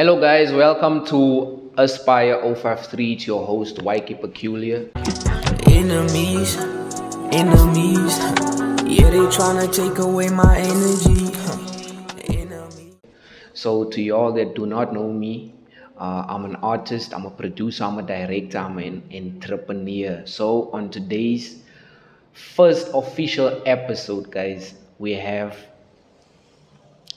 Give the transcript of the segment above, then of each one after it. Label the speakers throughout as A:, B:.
A: Hello guys, welcome to Aspire 053. It's your host YK Peculiar.
B: Enemies, enemies, yeah, they tryna take away my energy.
A: So to y'all that do not know me, I'm an artist, I'm a producer, I'm a director, I'm an entrepreneur. So on today's first official episode, guys, we have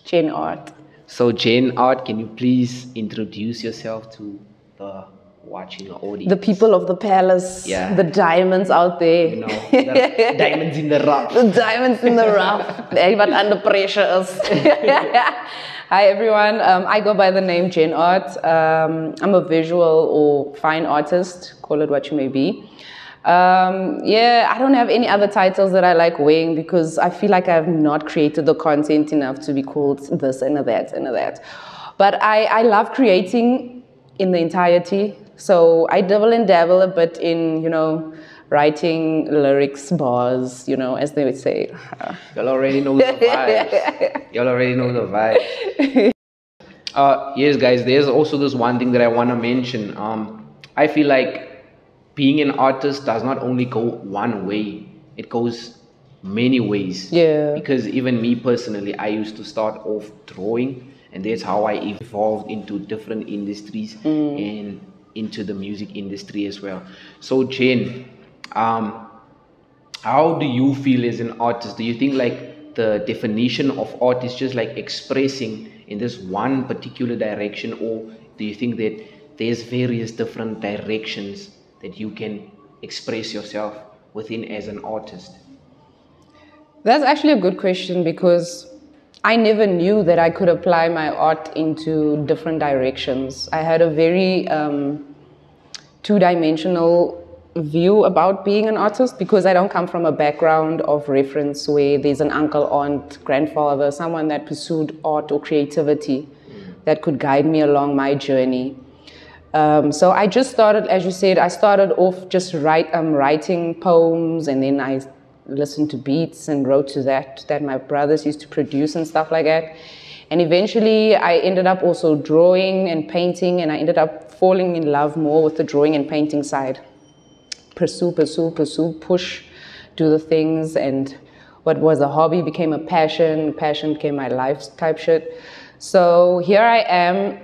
C: Jane Art.
A: So Jane Art, can you please introduce yourself to the watching audience?
C: The people of the palace,
A: Yeah.
C: the diamonds out there.
A: You know, the diamonds in the rough.
C: The diamonds in the rough. Everyone under pressure is. Hi everyone, I go by the name Jane Art. I'm a visual or fine artist, call it what you may be. I don't have any other titles that I like wearing because I feel like I have not created the content enough to be called this and that and that. But I love creating in the entirety. So I dabble and dabble a bit in, writing lyrics, bars, as they would say.
A: Y'all already know the vibes. Y'all already know the vibes. Yes, guys, there's also this one thing that I want to mention. I feel like being an artist does not only go one way, it goes many ways.
C: Yeah.
A: Because even me personally, I used to start off drawing, and that's how I evolved into different industries and into the music industry as well. So Jane, how do you feel as an artist? Do you think like the definition of art is just like expressing in this one particular direction, or do you think that there's various different directions that you can express yourself within as an artist?
C: That's actually a good question because I never knew that I could apply my art into different directions. I had a very two-dimensional view about being an artist because I don't come from a background of reference where there's an uncle, aunt, grandfather, someone that pursued art or creativity that could guide me along my journey. So I just started, as you said, I started off just writing poems, and then I listened to beats and wrote to that my brothers used to produce and stuff like that. And eventually I ended up also drawing and painting, and I ended up falling in love more with the drawing and painting side. Pursue, push, do the things, and what was a hobby became a passion became my life type shit. So here I am,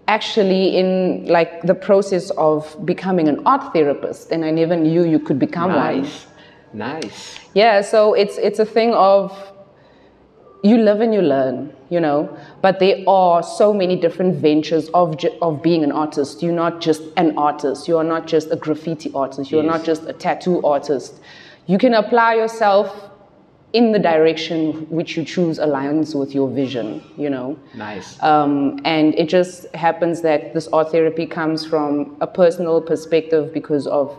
C: actually in like the process of becoming an art therapist, and I never knew you could become one.
A: Nice.
C: Yeah, so it's a thing of you live and you learn, but there are so many different ventures of being an artist. You're not just an artist. You are not just a graffiti artist. You're not just a tattoo artist. You can apply yourself in the direction which you choose aligns with your vision,
A: Nice.
C: And it just happens that this art therapy comes from a personal perspective because of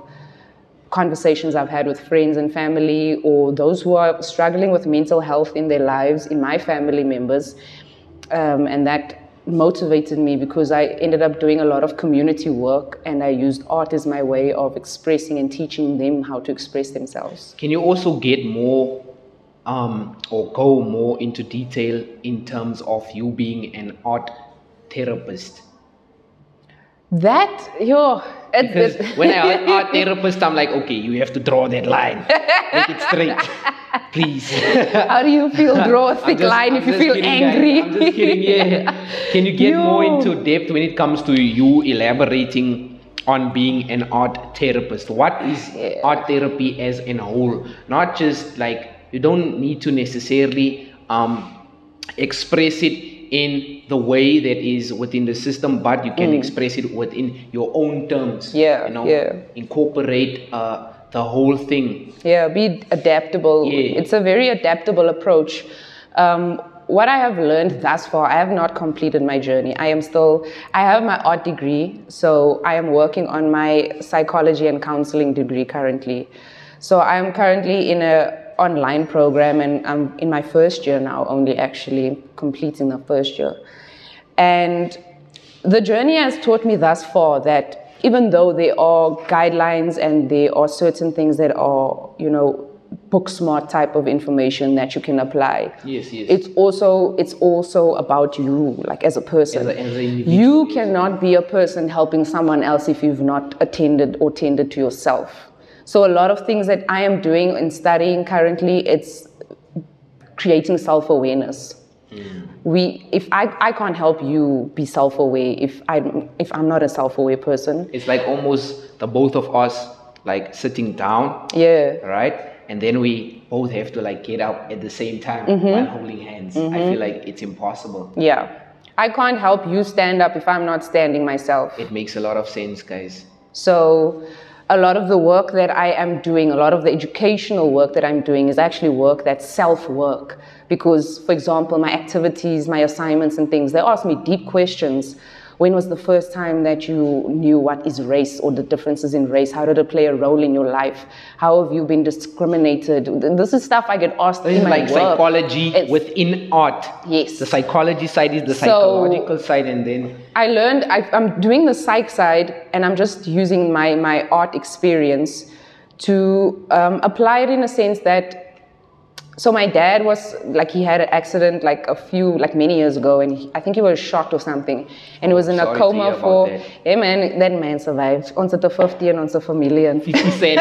C: conversations I've had with friends and family, or those who are struggling with mental health in their lives, in my family members. And that motivated me because I ended up doing a lot of community work, and I used art as my way of expressing and teaching them how to express themselves.
A: Can you also get more or go more into detail in terms of you being an art therapist?
C: Because
A: when I heard art therapist, I'm like, okay, you have to draw that line, make it straight, please.
C: How do you feel? Draw a thick line if you feel angry.
A: I'm just kidding, yeah. Can you get more into depth when it comes to you elaborating on being an art therapist? What is art therapy as a whole? Not just like, you don't need to necessarily express it in the way that is within the system, but you can express it within your own terms. Incorporate the whole thing.
C: Yeah, be adaptable.
A: Yeah.
C: It's a very adaptable approach. What I have learned thus far, I have not completed my journey. I have my art degree, so I am working on my psychology and counseling degree currently. So I am currently in a online program, and I'm in my first year now, only actually completing the first year. And the journey has taught me thus far that even though there are guidelines and there are certain things that are, book smart type of information that you can apply.
A: Yes, yes.
C: It's also about you, like as a person.
A: As an individual,
C: you
A: yes.
C: cannot be a person helping someone else if you've not attended or tended to yourself. So a lot of things that I am doing and studying currently, it's creating self-awareness. If I can't help you be self-aware if I'm not a self-aware person.
A: It's like almost the both of us like sitting down,
C: Yeah.
A: right? And then we both have to like get up at the same time while holding hands. I feel like it's impossible.
C: Yeah. I can't help you stand up if I'm not standing myself.
A: It makes a lot of sense, guys.
C: So a lot of the work that I am doing, a lot of the educational work that I'm doing is actually work that's self-work. Because, for example, my activities, my assignments and things, they ask me deep questions. When was the first time that you knew what is race or the differences in race? How did it play a role in your life? How have you been discriminated? This is stuff I get asked in my
A: like
C: work.
A: psychology within art.
C: Yes.
A: The psychology side is the psychological side, and then
C: I learned, I'm doing the psych side, and I'm just using my art experience to apply it in a sense that, so my dad was, like, he had an accident like many years ago, and I think he was shot or something, and he was in a
A: Sorry to
C: coma
A: hear
C: for,
A: about that.
C: hey man, that man survived. Ons het 50 en ons 'n familie.
A: 50 cent.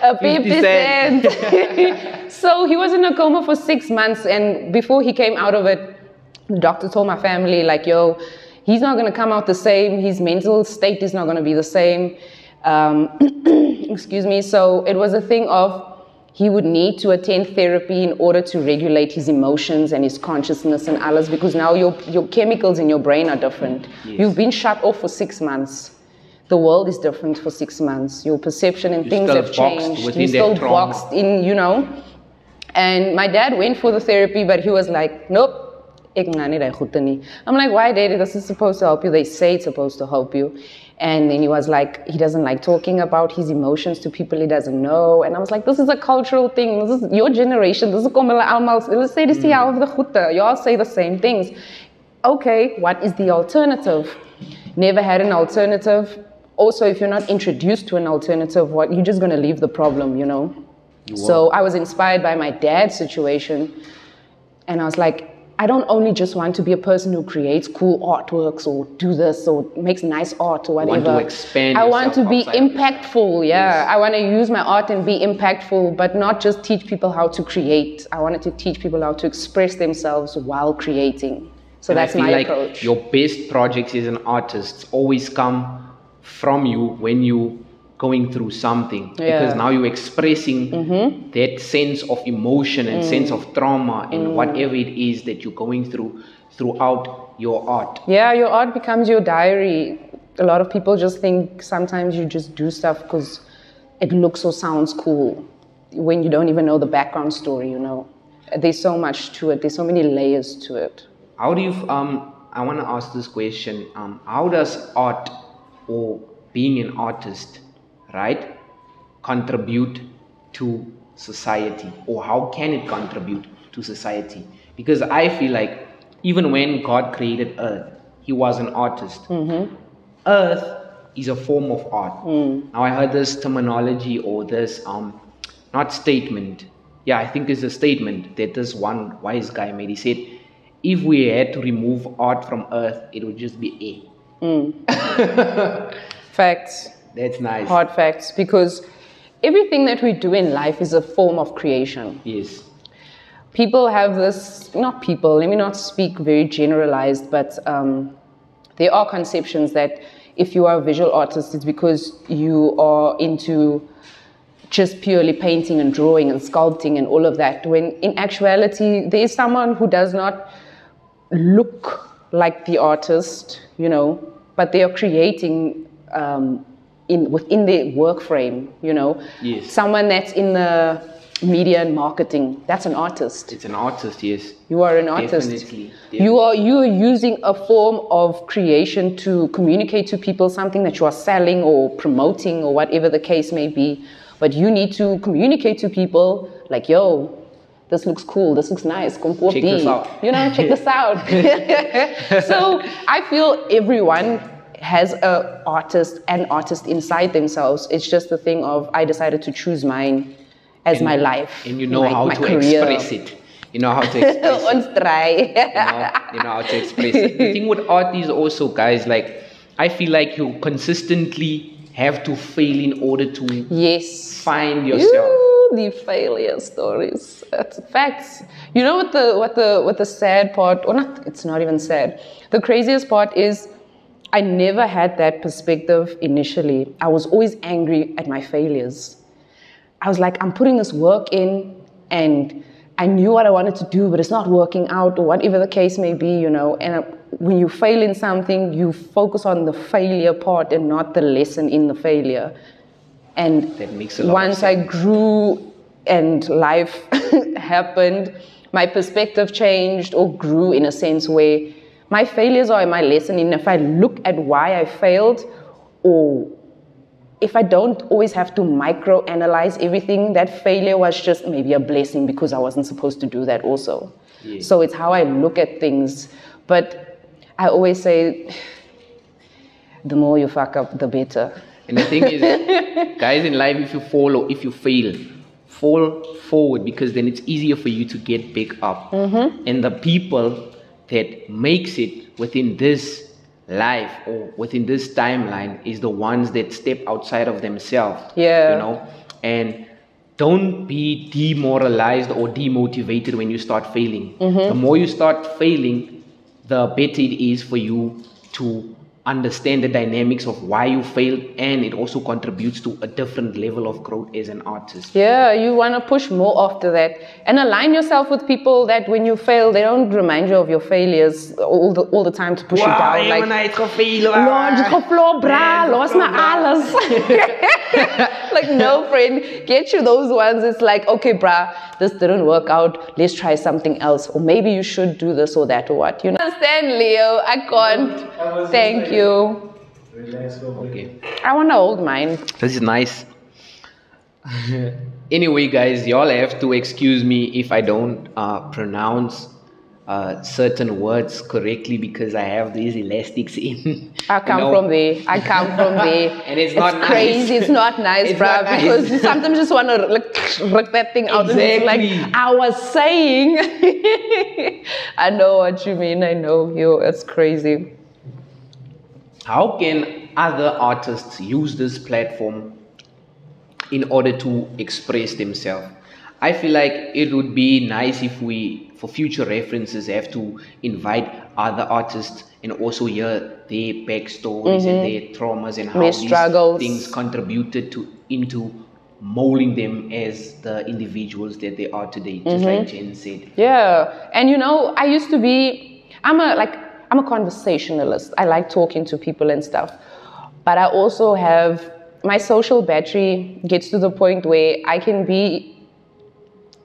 C: A
A: 50
C: 50 cent. So he was in a coma for 6 months, and before he came out of it, the doctor told my family, like, yo, he's not going to come out the same. His mental state is not going to be the same. Excuse me. So it was a thing of he would need to attend therapy in order to regulate his emotions and his consciousness and alles, because now your chemicals in your brain are different.
A: Yes.
C: You've been shut off for 6 months. The world is different for 6 months. Your perception and
A: You're
C: things
A: still
C: have
A: boxed
C: changed.
A: within
C: You're
A: that
C: still
A: trauma.
C: boxed in, you know. And my dad went for the therapy, but he was like, nope. I'm like, why, Daddy? This is supposed to help you. They say it's supposed to help you. And then he was like, he doesn't like talking about his emotions to people he doesn't know. And I was like, this is a cultural thing. This is your generation. This is let's say this of the goede. You all say the same things. Okay, what is the alternative? Never had an alternative. Also, if you're not introduced to an alternative, you're just going to leave the problem, you know? So I was inspired by my dad's situation. And I was like, I don't only just want to be a person who creates cool artworks or do this or makes nice art or whatever.
A: You want to expand
C: I want to be
A: yourself outside of
C: impactful, yeah. I want to use my art and be impactful, but not just teach people how to create. I wanted to teach people how to express themselves while creating. So
A: And
C: that's
A: I feel
C: my
A: like
C: approach.
A: your best projects as an artist always come from you when you going through something, because now you're expressing that sense of emotion and sense of trauma and whatever it is that you're going throughout your art.
C: Yeah, your art becomes your diary. A lot of people just think sometimes you just do stuff because it looks or sounds cool when you don't even know the background story, you know. There's so much to it. There's so many layers to it.
A: How do you, I want to ask this question, how does art or being an artist, right, contribute to society, or how can it contribute to society? Because I feel like even when God created Earth, He was an artist. Earth is a form of art. Now I heard this terminology or this not statement. Yeah, I think it's a statement that this one wise guy made. He said, if we had to remove art from Earth, it would just be air.
C: Facts.
A: That's nice.
C: Hard facts, because everything that we do in life is a form of creation.
A: Yes.
C: People have this, not people, let me not speak very generalized, but there are conceptions that if you are a visual artist, it's because you are into just purely painting and drawing and sculpting and all of that, when in actuality, there is someone who does not look like the artist, you know, but they are creating within their work frame, you know.
A: Yes.
C: Someone that's in the media and marketing, that's an artist.
A: It's an artist, yes.
C: You are an artist.
A: Definitely.
C: You are using a form of creation to communicate to people something that you are selling or promoting or whatever the case may be. But you need to communicate to people like, yo, this looks cool, this looks nice,
A: Check this out.
C: you know, check this out. So I feel everyone has an artist inside themselves. It's just the thing of, I decided to choose mine as my life.
A: And you know
C: my,
A: how
C: my
A: to
C: career.
A: express it. You know how to express it.
C: Ons try.
A: You know how to express it. The thing with art is also, guys, like, I feel like you consistently have to fail in order to
C: Yes.
A: find yourself.
C: Ooh, the failure stories. That's facts. You know what the sad part, or not, it's not even sad. The craziest part is I never had that perspective initially. I was always angry at my failures. I was like, I'm putting this work in and I knew what I wanted to do, but it's not working out, or whatever the case may be, you know. And when you fail in something, you focus on the failure part and not the lesson in the failure. And
A: That makes a lot of
C: once I
A: sense.
C: grew and life happened, my perspective changed or grew in a sense where my failures are my lesson. And if I look at why I failed, or if I don't always have to micro-analyze everything, that failure was just maybe a blessing because I wasn't supposed to do that also.
A: Yeah.
C: So it's how I look at things. But I always say, the more you fuck up, the better.
A: And the thing is, guys, in life, if you fall or if you fail, fall forward, because then it's easier for you to get back up.
C: Mm-hmm.
A: And the people that makes it within this life or within this timeline is the ones that step outside of themselves.
C: Yeah.
A: You know, and don't be demoralized or demotivated when you start failing.
C: Mm-hmm.
A: The more you start failing, the better it is for you to understand the dynamics of why you failed, and it also contributes to a different level of growth as an artist.
C: Yeah, you want to push more after that and align yourself with people that when you fail, they don't remind you of your failures all the time to push you down. Like, Lord, just gefloor, bra, los maar alles. Like, no, friend, get you those ones. It's like, okay, brah, this didn't work out. Let's try something else. Or maybe you should do this or that or what. You know? Understand, Leo? I can't. Thank you.
D: Relax, go for it.
A: Okay.
C: I want to hold mine.
A: This is nice. Anyway, guys, y'all have to excuse me if I don't pronounce certain words correctly, because I have these elastics in.
C: I come
A: you know.
C: from there. I come from there.
A: And it's not nice.
C: crazy. It's not nice,
A: It's
C: bruh.
A: not nice.
C: Because you sometimes just want to like rip that thing out. And it's
A: Exactly.
C: like I was saying. I know what you mean. I know you. It's crazy.
A: How can other artists use this platform in order to express themselves? I feel like it would be nice if we, for future references, have to invite other artists and also hear their backstories and their traumas and how
C: Their
A: these
C: struggles.
A: things contributed into molding them as the individuals that they are today, just like Jen said.
C: Yeah, and you know, I used to be. I'm a conversationalist. I like talking to people and stuff, but I also have my social battery gets to the point where I can be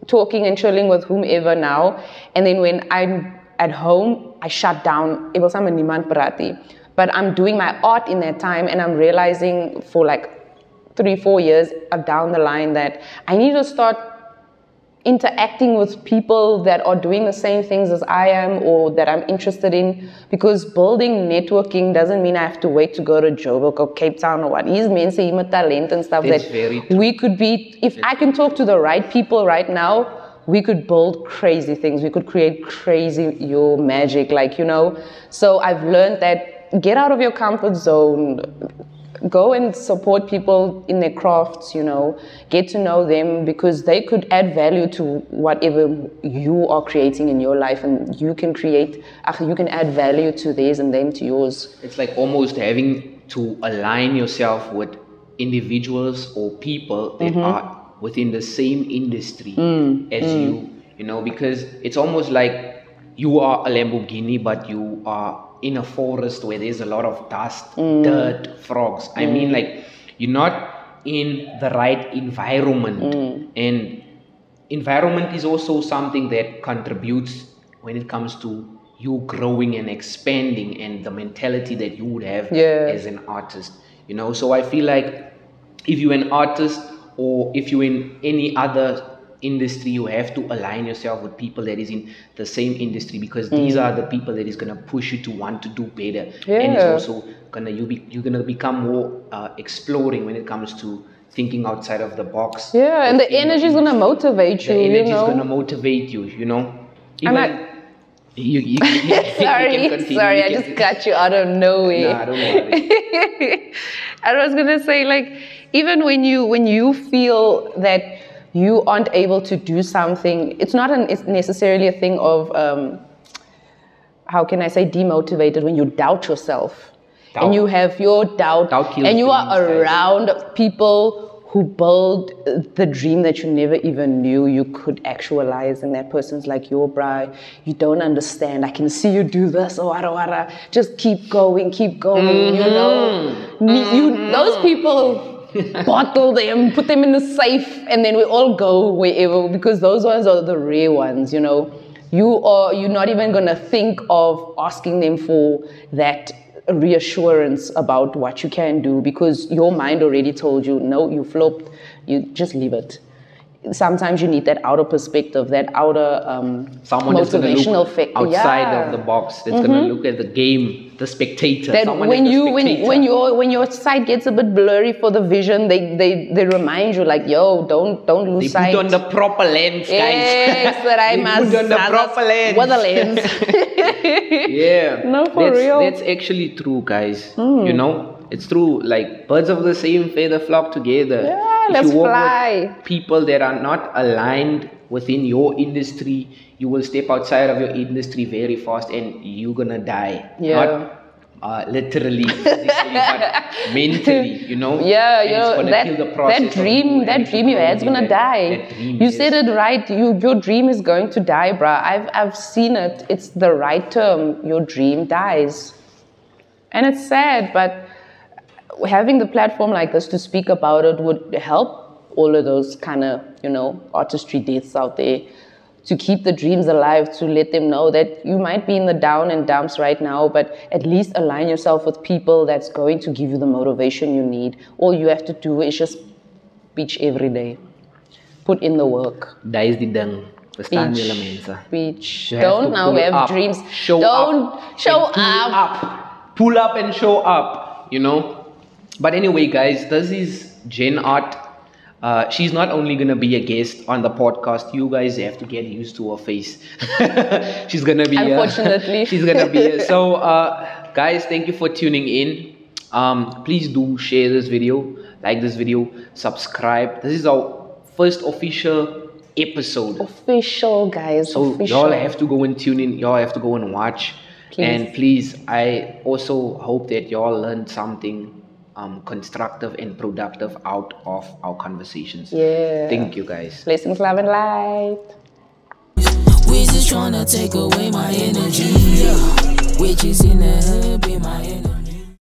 C: talking and chilling with whomever now, and then when I'm at home, I shut down. Ek wil saam met niemand praat. But I'm doing my art in that time, and I'm realizing for like 3-4 years down the line that I need to start interacting with people that are doing the same things as I am or that I'm interested in, because building networking doesn't mean I have to wait to go to Joburg or Cape Town or what. These men say talent and stuff
A: That's
C: that
A: very true.
C: we could be, if I can talk to the right people right now, we could build crazy things. We could create crazy your magic, like, you know. So I've learned that get out of your comfort zone. Go and support people in their crafts, you know, get to know them, because they could add value to whatever you are creating in your life, and you can add value to theirs and them to yours.
A: It's like almost having to align yourself with individuals or people that are within the same industry as you know, because it's almost like you are a Lamborghini, but you are in a forest where there's a lot of dust, dirt, frogs. I mean, like, you're not in the right environment. And environment is also something that contributes when it comes to you growing and expanding and the mentality that you would have as an artist, you know. So I feel like if you're an artist or if you're in any other industry, you have to align yourself with people that is in the same industry, because these are the people that is going to push you to want to do better. And it's also gonna you're gonna become more exploring when it comes to thinking outside of the box.
C: Yeah, and the energy is gonna motivate you.
A: The energy
C: you
A: is
C: know?
A: gonna motivate you. You know.
C: And
A: You
C: sorry, I just cut you out of nowhere.
A: Nah, don't worry.
C: I was gonna say, like, even when you feel that you aren't able to do something, it's not necessarily a thing of how can I say demotivated, when you doubt yourself. And you have your doubt
A: kills
C: and you are
A: dreams, guys.
C: around people who build the dream that you never even knew you could actualize, and that person's like, yo, bruh, you don't understand. I can see you do this, or wara. Just keep going, you know. Those people, bottle them, put them in the safe, and then we all go wherever, because those ones are the rare ones, you know. You're not even gonna think of asking them for that reassurance about what you can do, because your mind already told you, no, you flopped, you just leave it. Sometimes you need that outer perspective, that outer
A: someone that's gonna
C: motivational
A: look
C: effect.
A: outside of the box, that's gonna look at the game, the spectator.
C: That
A: Someone
C: when
A: is the
C: you
A: spectator.
C: when your sight gets a bit blurry for the vision, they remind you, like, yo, don't lose
A: They
C: sight.
A: put on the proper lens, guys.
C: Yes, that I
A: They
C: must.
A: put on the proper lens.
C: What the lens?
A: Yeah.
C: No, for real.
A: That's actually true, guys. You know, it's true. Like, birds of the same feather flock together.
C: Yeah,
A: If
C: let's
A: you work
C: fly.
A: with people that are not aligned within your industry, you will step outside of your industry very fast, and you're gonna die.
C: Yeah.
A: Not literally, physically, but mentally. You know.
C: Yeah,
A: And
C: you
A: it's
C: know,
A: gonna kill the
C: that
A: process of
C: dream
A: having
C: you had's
A: to grow
C: gonna
A: in that-
C: die.
A: that dream,
C: You
A: yes.
C: said it right. Your dream is going to die, bruh. I've seen it. It's the right term. Your dream dies, and it's sad. But having the platform like this to speak about it would help all of those kind of, you know, artistry deaths out there, to keep the dreams alive, to let them know that you might be in the down and dumps right now, but at least align yourself with people that's going to give you the motivation you need. All you have to do is just beach every day. Put in the work.
A: Daar is die ding. Verstaan
C: Beach.
A: julle mense?
C: Beach.
A: You have
C: Don't
A: to
C: now
A: pull
C: have
A: up,
C: dreams.
A: show
C: Don't
A: up,
C: show
A: and pull
C: up.
A: Pull up and show up, you know. But anyway, guys, this is Jen Art. She's not only gonna be a guest on the podcast. You guys have to get used to her face. She's gonna be.
C: Unfortunately.
A: She's gonna be. So, guys, thank you for tuning in. Please do share this video, like this video, subscribe. This is our first official episode.
C: Official, guys.
A: So
C: official.
A: y'all have to go and tune in. Y'all have to go and watch.
C: Please.
A: And please, I also hope that y'all learned something constructive and productive out of our conversations.
C: Yeah.
A: Thank you, guys.
C: Blessings, love, and light.
B: We just tryna take away my energy. Witches in the hood, be my energy.